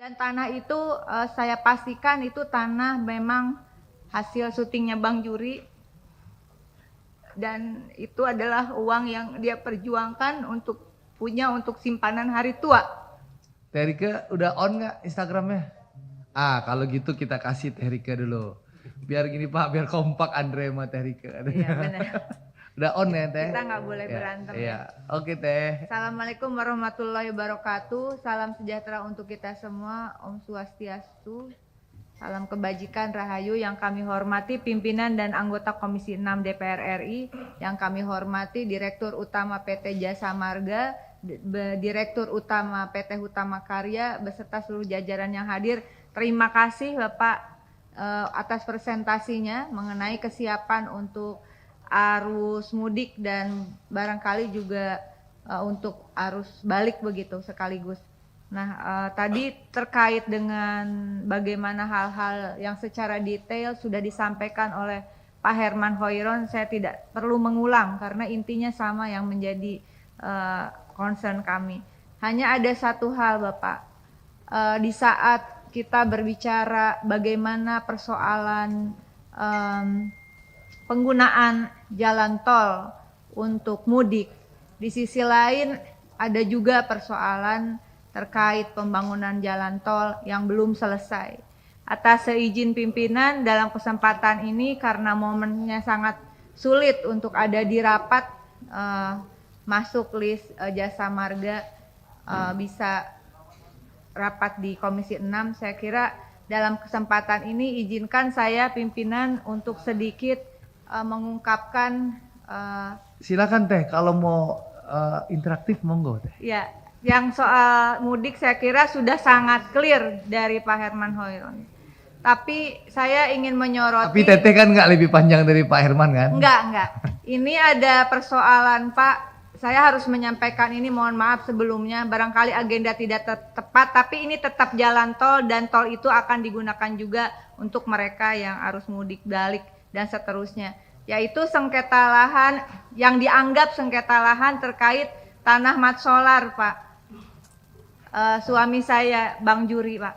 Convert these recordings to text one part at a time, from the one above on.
Dan tanah itu saya pastikan itu tanah memang hasil syutingnya Bang Juri. Dan itu adalah uang yang dia perjuangkan untuk simpanan hari tua. Teh Rike udah on nggak Instagramnya? Kalau gitu kita kasih Teh Rike dulu. Biar gini Pak, biar kompak Andre sama Teh Rike. Iya benar. Udah on ya Teh? Kita nggak boleh berantem ya. Oke Teh. Assalamualaikum warahmatullahi wabarakatuh. Salam sejahtera untuk kita semua. Om Swastiastu. Salam kebajikan rahayu yang kami hormati pimpinan dan anggota Komisi 6 DPR RI, yang kami hormati Direktur Utama PT Jasa Marga, Direktur Utama PT Hutama Karya beserta seluruh jajaran yang hadir. Terima kasih Bapak atas presentasinya mengenai kesiapan untuk arus mudik dan barangkali juga untuk arus balik begitu sekaligus. Nah, tadi terkait dengan bagaimana hal-hal yang secara detail sudah disampaikan oleh Pak Herman Hoiron, saya tidak perlu mengulang karena intinya sama yang menjadi concern kami. Hanya ada satu hal Bapak, di saat kita berbicara bagaimana persoalan penggunaan jalan tol untuk mudik, di sisi lain ada juga persoalan terkait pembangunan jalan tol yang belum selesai. Atas seizin pimpinan dalam kesempatan ini karena momennya sangat sulit untuk ada di rapat masuk list Jasa Marga bisa rapat di Komisi 6, saya kira dalam kesempatan ini izinkan saya pimpinan untuk sedikit mengungkapkan. Silakan Teh, kalau mau interaktif monggo Teh. Ya, yang soal mudik saya kira sudah sangat clear dari Pak Herman Hoiron. Tapi saya ingin menyoroti. Tapi Teteh kan nggak lebih panjang dari Pak Herman kan? Enggak. Ini ada persoalan Pak. Saya harus menyampaikan ini, mohon maaf sebelumnya. Barangkali agenda tidak tepat, tapi ini tetap jalan tol dan tol itu akan digunakan juga untuk mereka yang arus mudik balik dan seterusnya. Yaitu sengketa lahan yang dianggap sengketa lahan terkait tanah mat solar Pak. Suami saya Bang Juri Pak.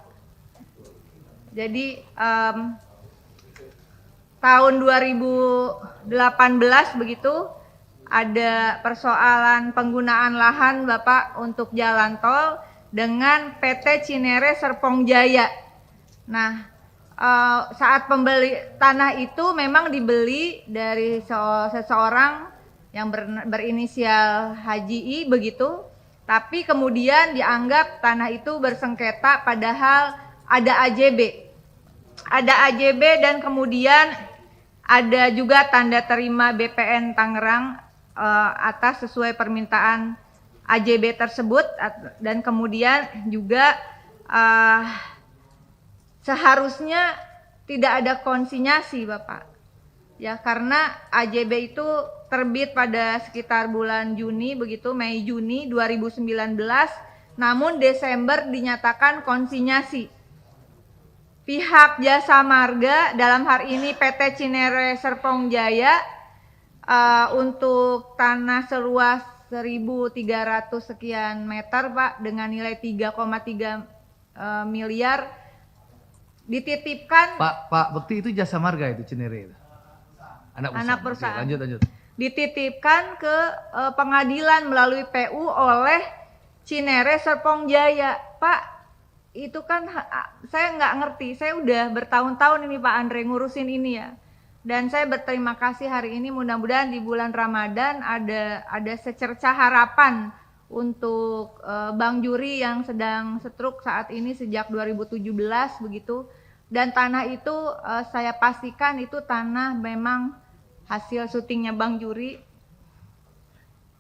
Jadi tahun 2018 begitu ada persoalan penggunaan lahan Bapak untuk jalan tol dengan PT Cinere Serpong Jaya. Nah, saat pembeli tanah itu memang dibeli dari seseorang yang berinisial Haji I begitu. Tapi kemudian dianggap tanah itu bersengketa padahal ada AJB. Ada AJB dan kemudian ada juga tanda terima BPN Tangerang atas sesuai permintaan AJB tersebut, dan kemudian juga seharusnya tidak ada konsinyasi Bapak. Ya, karena AJB itu terbit pada sekitar bulan Juni begitu, Mei Juni 2019, namun Desember dinyatakan konsinyasi. Pihak Jasa Marga dalam hari ini PT Cinere Serpong Jaya untuk tanah seluas 1.300 sekian meter Pak dengan nilai 3,3 miliar dititipkan. Pak Bekti itu Jasa Marga itu Cinere itu. Anak perusahaan. Oke, lanjut. Dititipkan ke pengadilan melalui PU oleh Cinere Serpong Jaya. Pak, itu kan saya nggak ngerti. Saya udah bertahun-tahun ini Pak Andre ngurusin ini ya. Dan saya berterima kasih hari ini, mudah-mudahan di bulan Ramadan ada secercah harapan untuk Bang Juri yang sedang stroke saat ini sejak 2017 begitu. Dan tanah itu saya pastikan itu tanah memang hasil syutingnya Bang Juri,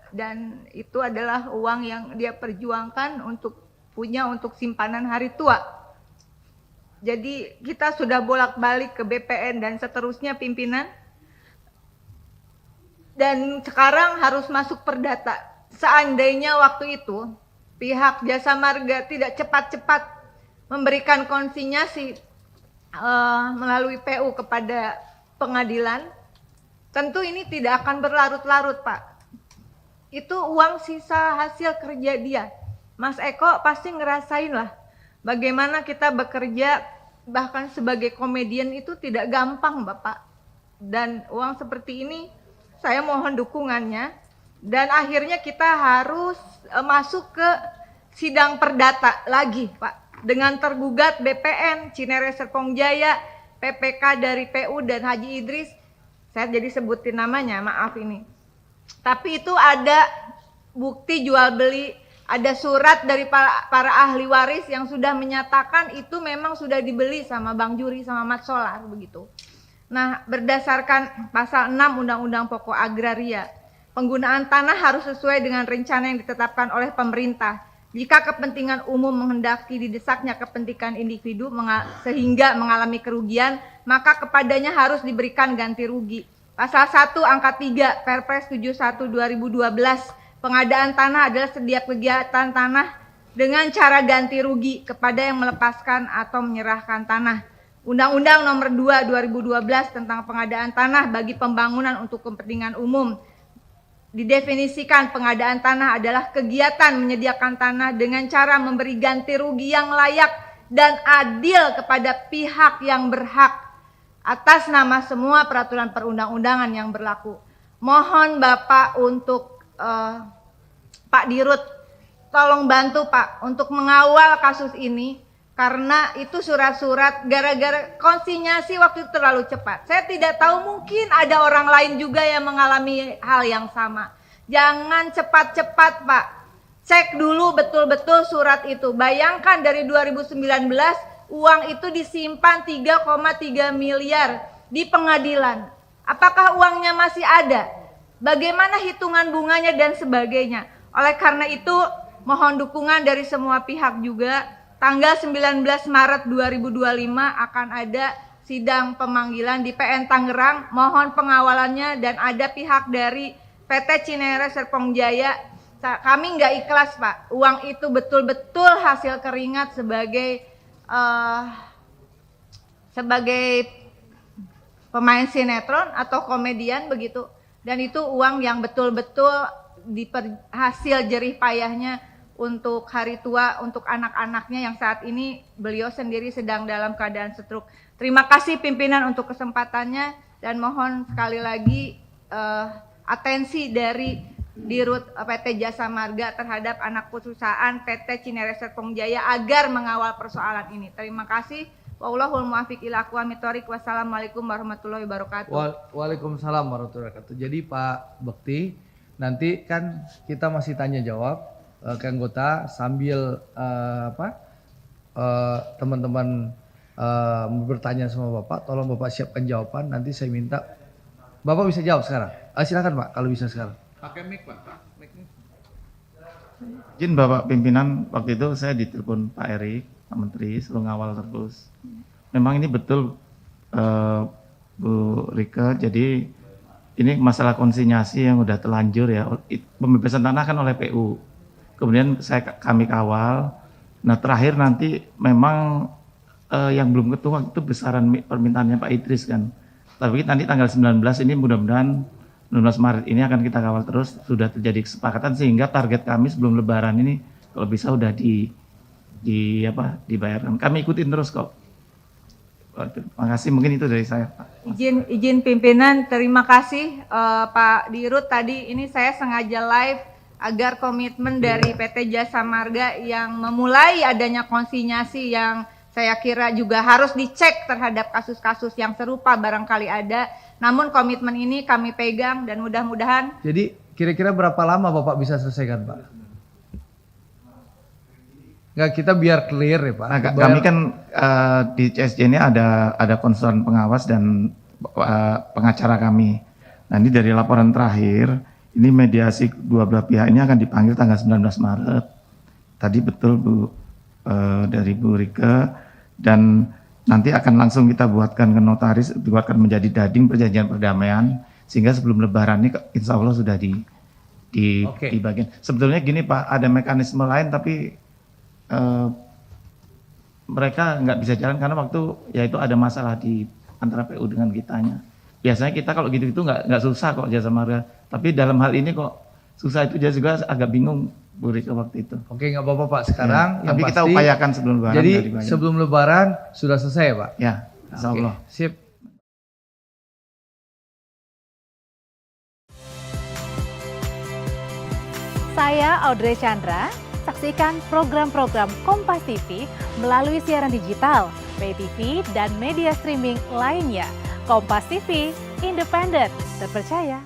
dan itu adalah uang yang dia perjuangkan untuk simpanan hari tua. Jadi kita sudah bolak-balik ke BPN dan seterusnya pimpinan, dan sekarang harus masuk perdata. Seandainya waktu itu pihak Jasa Marga tidak cepat-cepat memberikan konsinyasi melalui PU kepada pengadilan, tentu ini tidak akan berlarut-larut Pak. Itu uang sisa hasil kerja dia. Mas Eko pasti ngerasain lah bagaimana kita bekerja bahkan sebagai komedian itu tidak gampang Bapak. Dan uang seperti ini saya mohon dukungannya. Dan akhirnya kita harus masuk ke sidang perdata lagi Pak. Dengan tergugat BPN, Cinere Serpong Jaya, PPK dari PU dan Haji Idris. Saya jadi sebutin namanya, maaf ini. Tapi itu ada bukti jual beli, ada surat dari para ahli waris yang sudah menyatakan itu memang sudah dibeli sama Bang Juri sama Mat Solar begitu. Nah, berdasarkan pasal 6 Undang-Undang Pokok Agraria, penggunaan tanah harus sesuai dengan rencana yang ditetapkan oleh pemerintah. Jika kepentingan umum menghendaki didesaknya kepentingan individu sehingga mengalami kerugian, maka kepadanya harus diberikan ganti rugi. Pasal 1 angka 3 Perpres 71/2012, pengadaan tanah adalah setiap kegiatan tanah dengan cara ganti rugi kepada yang melepaskan atau menyerahkan tanah. Undang-Undang Nomor 2 2012 tentang pengadaan tanah bagi pembangunan untuk kepentingan umum didefinisikan pengadaan tanah adalah kegiatan menyediakan tanah dengan cara memberi ganti rugi yang layak dan adil kepada pihak yang berhak atas nama semua peraturan perundang-undangan yang berlaku. Mohon Bapak untuk Pak Dirut, tolong bantu Pak untuk mengawal kasus ini karena itu surat-surat gara-gara konsinyasi waktu itu terlalu cepat. Saya tidak tahu, mungkin ada orang lain juga yang mengalami hal yang sama. Jangan cepat-cepat Pak. Cek dulu betul-betul surat itu. Bayangkan dari 2019 uang itu disimpan 3,3 miliar di pengadilan. Apakah uangnya masih ada? Bagaimana hitungan bunganya dan sebagainya. Oleh karena itu mohon dukungan dari semua pihak juga. Tanggal 19 Maret 2025 akan ada sidang pemanggilan di PN Tangerang. Mohon pengawalannya dan ada pihak dari PT Cinere Serpong Jaya. Kami nggak ikhlas Pak. Uang itu betul-betul hasil keringat sebagai pemain sinetron atau komedian begitu. Dan itu uang yang betul-betul hasil jerih payahnya untuk hari tua, untuk anak-anaknya yang saat ini beliau sendiri sedang dalam keadaan stroke. Terima kasih pimpinan untuk kesempatannya dan mohon sekali lagi atensi dari Dirut PT Jasa Marga terhadap anak perusahaan PT Cinere Serpong Jaya agar mengawal persoalan ini. Terima kasih. Wallahul muwaffiq ila aqwamit thoriq. Wassalamualaikum warahmatullahi wabarakatuh. Waalaikumsalam warahmatullahi wabarakatuh. Jadi Pak Bekti, nanti kan kita masih tanya jawab ke anggota sambil teman-teman bertanya sama Bapak, tolong Bapak siapkan jawaban. Nanti saya minta Bapak bisa jawab sekarang. Silakan Pak, kalau bisa sekarang. Pakai mic Pak. Izin Bapak pimpinan, waktu itu saya ditelepon Pak Erik, Pak Menteri, suruh ngawal terus. Memang ini betul Bu Rike, jadi ini masalah konsinyasi yang udah terlanjur ya. Pembebasan tanah kan oleh PU. Kemudian kami kawal. Nah terakhir nanti memang yang belum ketua itu besaran permintaannya Pak Idris kan. Tapi nanti tanggal 19 ini mudah-mudahan 19 Maret ini akan kita kawal terus. Sudah terjadi kesepakatan sehingga target kami sebelum Lebaran ini kalau bisa udah dibayarkan. Kami ikutin terus kok. Terima kasih, mungkin itu dari saya Pak. Izin pimpinan, terima kasih Pak Dirut. Tadi ini saya sengaja live agar komitmen dari PT Jasa Marga yang memulai adanya konsinyasi yang saya kira juga harus dicek terhadap kasus-kasus yang serupa barangkali ada. Namun komitmen ini kami pegang dan mudah-mudahan. Jadi kira-kira berapa lama Bapak bisa selesaikan Pak? Nggak, kita biar clear ya Pak. Nah, kami kan di CSJ ini ada konsultan pengawas dan pengacara kami. Nah ini dari laporan terakhir, ini mediasi dua belah pihak ini akan dipanggil tanggal 19 Maret. Tadi betul Bu dari Bu Rike, dan nanti akan langsung kita buatkan ke notaris, dibuatkan menjadi dading perjanjian perdamaian, sehingga sebelum Lebaran ini insya Allah sudah di bagian. Sebetulnya gini Pak, ada mekanisme lain tapi mereka nggak bisa jalan karena waktu yaitu ada masalah di antara PU dengan kitanya. Biasanya kita kalau gitu itu nggak susah kok Jasa Marga. Tapi dalam hal ini kok susah itu dia juga agak bingung Bu Rika waktu itu. Oke, nggak apa-apa Pak. Sekarang Ya, tapi yang kita pasti, upayakan sebelum lebaran. jadi udah dibayar. sebelum lebaran sudah selesai Pak? Ya, insya Oke, Allah. sip. Saya Audrey Chandra, saksikan program-program Kompas TV melalui siaran digital, pay TV, dan media streaming lainnya. Kompas TV, independen, terpercaya,